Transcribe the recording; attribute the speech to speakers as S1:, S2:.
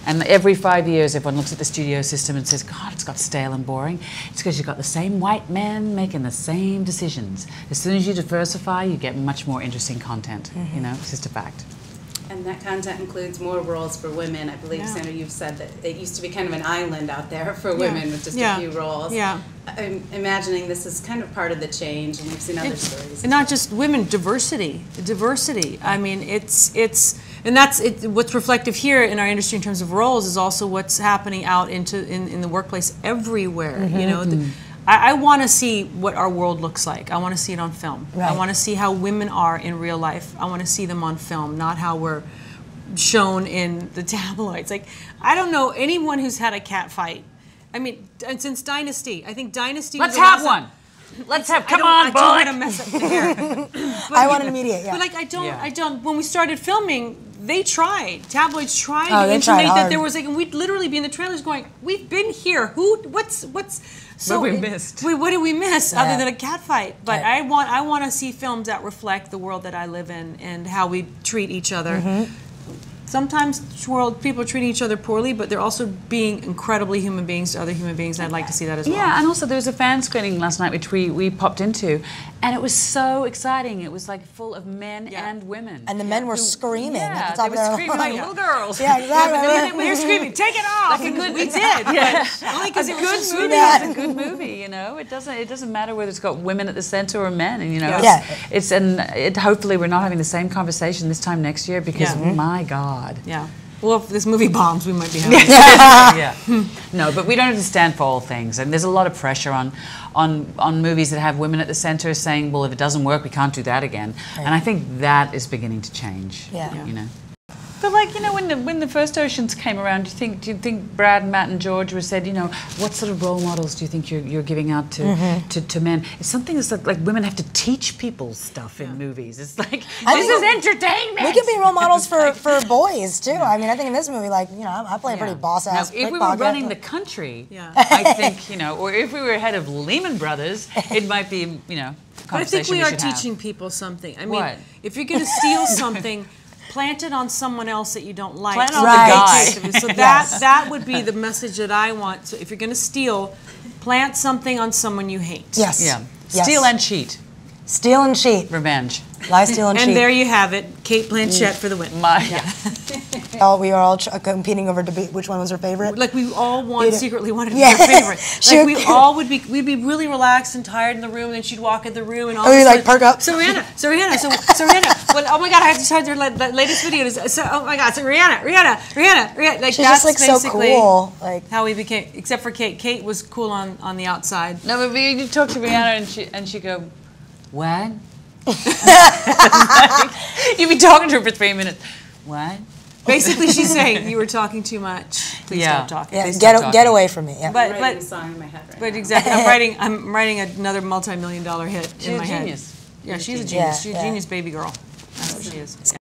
S1: And every 5 years, everyone looks at the studio system and says, God, it's got stale and boring. It's because you've got the same white men making the same decisions. As soon as you diversify, you get much more interesting content. You know, it's just a fact.
S2: And that content includes more roles for women. I believe, Sandra, you've said that it used to be kind of an island out there for women with just a few roles. I'm imagining this is kind of part of the change, and we've seen other stories.
S3: And not just women, diversity. I mean, and that's what's reflective here in our industry in terms of roles is also what's happening out in the workplace everywhere. You know, I want to see what our world looks like. I want to see it on film. I want to see how women are in real life. I want to see them on film, not how we're shown in the tabloids. Like, I don't know anyone who's had a cat fight. I mean, and since Dynasty, I think Dynasty.
S1: Let's have one. Let's have. Come on, boy.
S3: I don't want to mess up the hair.
S4: I want an immediate.
S3: But like, I don't. When we started filming, they tried. Tabloids tried to intimate that there was like, and we'd literally be in the trailers going, "We've been here. What's?" So
S1: what we missed.
S3: What did we miss other than a cat fight? But I want to see films that reflect the world that I live in and how we treat each other. Sometimes people are treating each other poorly, but they're also being incredibly human beings to other human beings, and I'd like to see that as well.
S1: Yeah, and also there was a fan screening last night which we popped into, and it was so exciting. It was like full of men and women.
S4: And the men were screaming at the top
S1: they
S4: of their
S1: were screaming like little girls.
S4: Yeah, exactly.
S3: They were screaming, "Take it off!"
S1: Like a good,
S3: we did. Only because it was
S1: good movie.
S4: Yeah.
S1: It's a good movie, you know. It doesn't matter whether it's got women at the center or men, and you know. Hopefully we're not having the same conversation this time next year because my God.
S3: Yeah. Well, if this movie bombs, we might be having
S1: No, but we don't have to stand for all things, and there's a lot of pressure on movies that have women at the center saying, well, if it doesn't work, we can't do that again. And I think that is beginning to change. You know. But like, you know, when the first Oceans came around, do you think Brad and Matt and George were said, you know, what sort of role models do you think you're giving out to men? It's something that's like women have to teach people stuff in movies. It's like, this is entertainment.
S4: We can be role models for boys too. I mean, I think in this movie, like, you know, I play a pretty boss ass.
S1: If we were running the country, I think, you know, or if we were head of Lehman Brothers, it might be, you know,
S3: but I think we are teaching people something. I mean, if you're going to steal something, plant it on someone else that you don't like.
S1: Plant it on the guy.
S3: So that would be the message that I want. So if you're going to steal, plant something on someone you hate.
S4: Yes.
S1: Yeah. Steal and cheat.
S4: Steal and cheat.
S1: Revenge.
S4: Lie, steal, and cheat.
S3: And there you have it. Cate Blanchett for the win.
S4: We are all competing over debate which one was her favorite.
S3: Like we all secretly wanted to be her favorite. Like we'd be really relaxed and tired in the room, and then she'd walk in the room and all.
S4: Oh, you like perk up?
S3: So Rihanna. Well, oh my God, I have to start their latest video. Oh my God, so Rihanna. Like
S4: she's
S3: that's
S4: just like so cool. Like
S3: how we became, except for Kate. Kate was cool on the outside.
S1: No, but you talk to Rihanna and she go, what? You'd be talking to her for 3 minutes. What?
S3: Basically, she's saying you were talking too much. Please stop talking.
S4: Yeah, get away from me. Yeah.
S2: I'm writing a song in my head right now.
S3: Exactly, I'm writing another multi-million-dollar hit in my head.
S1: She's a genius.
S3: Yeah, she's a genius. She's a genius baby girl. That's what she is.